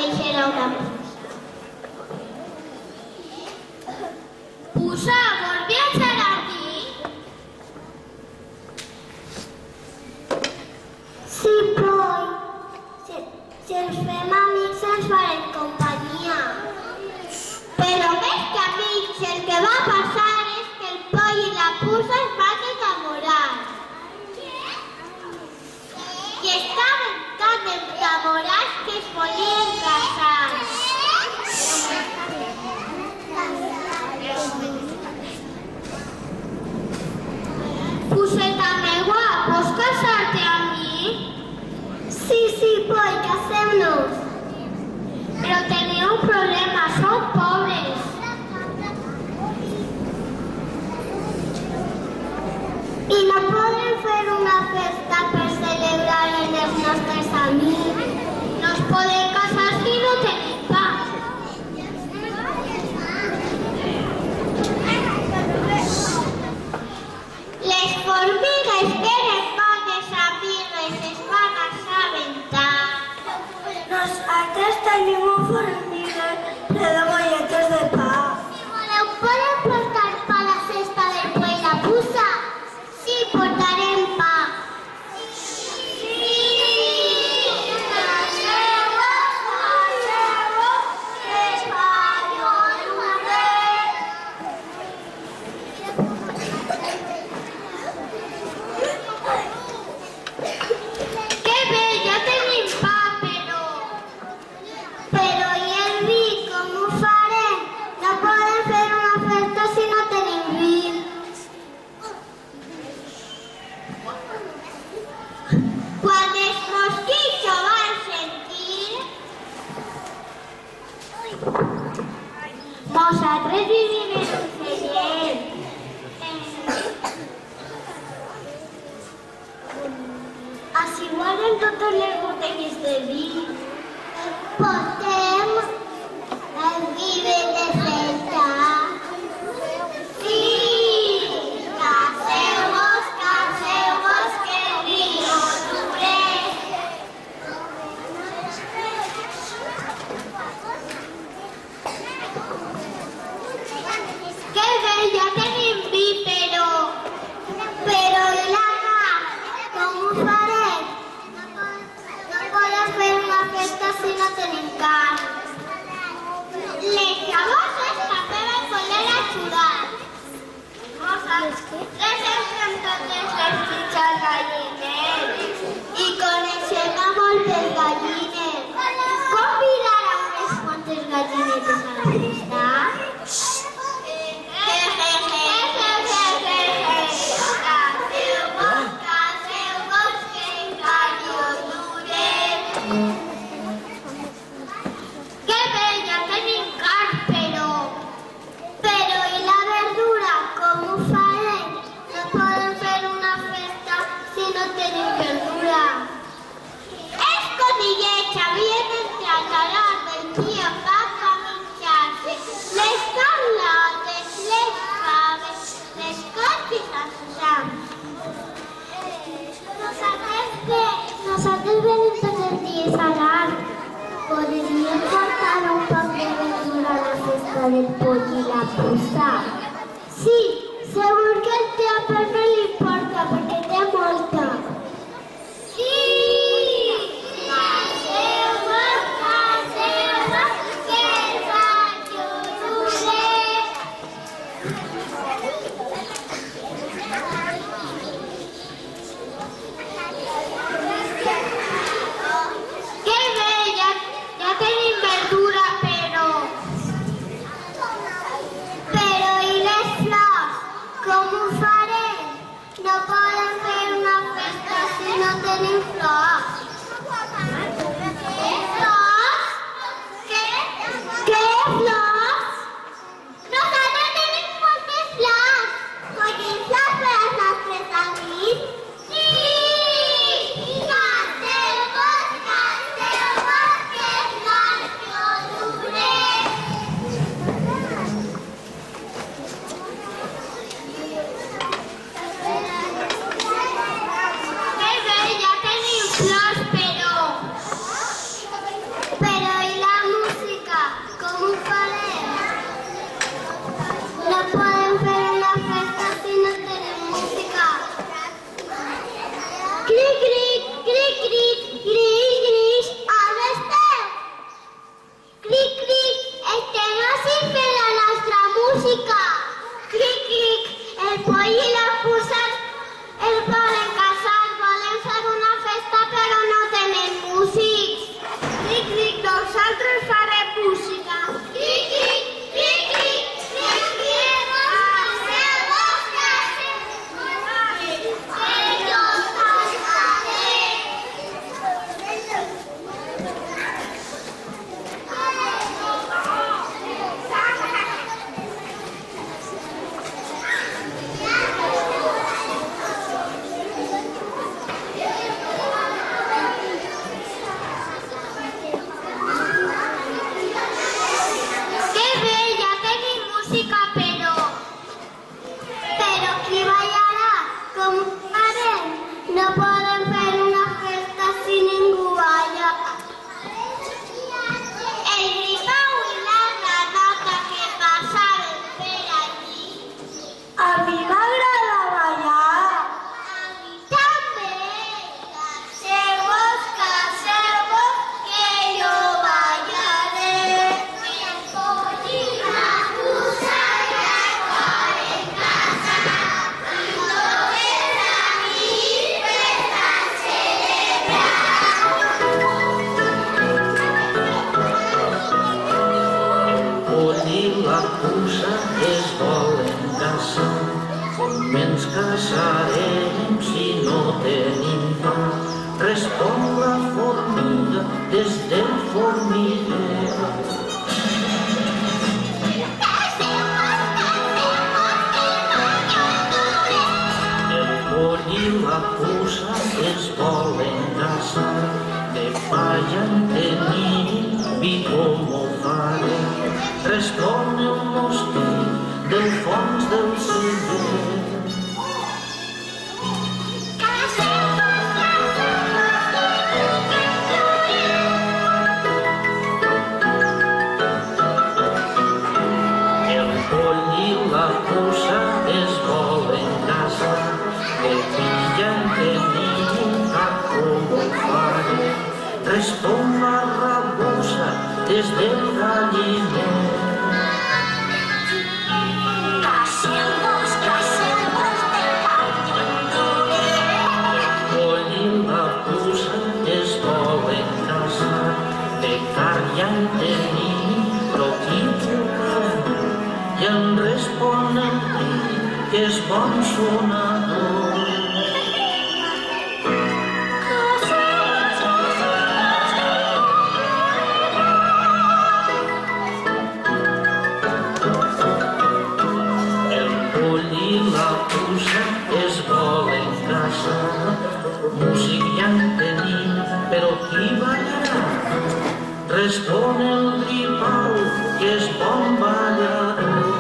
coneix era una puça, vols viatjar amb mi? Sí, vull. Si ens fem amics ens farem companyia. Però més que amics, el que va passar és que el Pol i la puça es van enamorar. I estaven tan enamorats que es volien casar. Puceta meua, vols casar-te amb mi? Sí, Pol, casem-nos. Però teniu un problema, sou pobres. I no podem fer una festa per celebrar els nostres amics. No es podem casar si no tenim pa. Les formigues tenen poques amigues, es van assabentar. Nosaltres tenim un formiga ple de molletes de pa. Si voleu, podem portar pa a la cesta del Pol i la puça? Sí, portarem pa. Nosaltres vivim en un celler. Així guarden totes les botelles de vi. Portem el vi de festa. Sí! Caseu-vos, que el vi no dure. Que bé, ja tenim vi, però i la carn, com ho farem? No podem fer una festa si no tenim carn. Les llavors també vam voler ajudar. Reservem totes les fills al galliner i coneixem a moltes gallines. Convidar a unes quantes gallinetes a la festa? Que bé, ja tenim carn, però i la verdura, com ho farem? No podem fer una festa si no tenim verdura. Els conillets havien entrat a l'art del dia fa caminjar-se. Les carlotes, les faves, les coques a Susam. Nosaltres venim tots els dies a l'art. Podríem portar un poc de verdura a la festa del Pol i la puça? Sí, segur que el teu pare no li importa perquè té molta. Sí! Caseu-vos, que el patio dure. Que bé, ja tenim verdura, però i les flors, com ho farem? No podem es volen casar. Com ens casarem si no tenim pa? Respon la formiga des del formiguer. I la puça es volen casar, de palla en tenim, vi com ho farem. Respon el mosquit del fons del celler. El poll i la puça es volen casar, de filla en tenim, com ho farem. Respon la rabosa des del galliner. El poll i la puça es volen casar, de carn en tenim, però qui trucarà? I em respon el crit, que és bon sonador. La puça es volen casar, músic ja en tenim, però qui ballarà? Respon el gripau, que és bon ballador.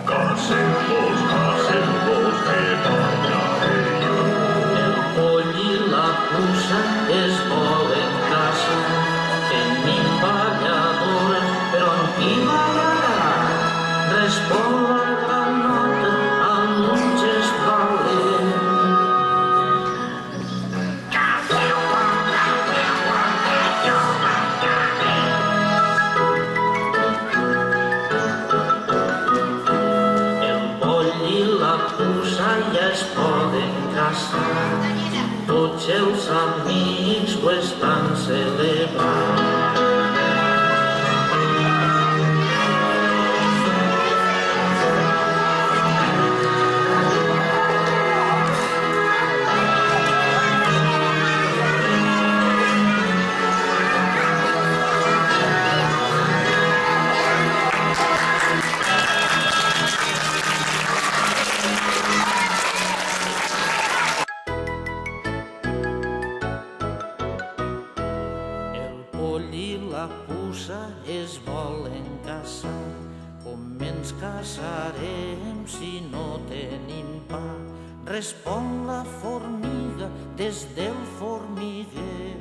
Casem-vos, que ballaré jo. El poll i la puça es volen casar, tenim balladora, però en qui ballarà? Respon la granota amb un gest valent. El poll i la puça ja es poden casar, tots els amics ho estan celebrant. La puça es volen casar, com ens casarem si no tenim pa? Respon la formiga des del formiguer.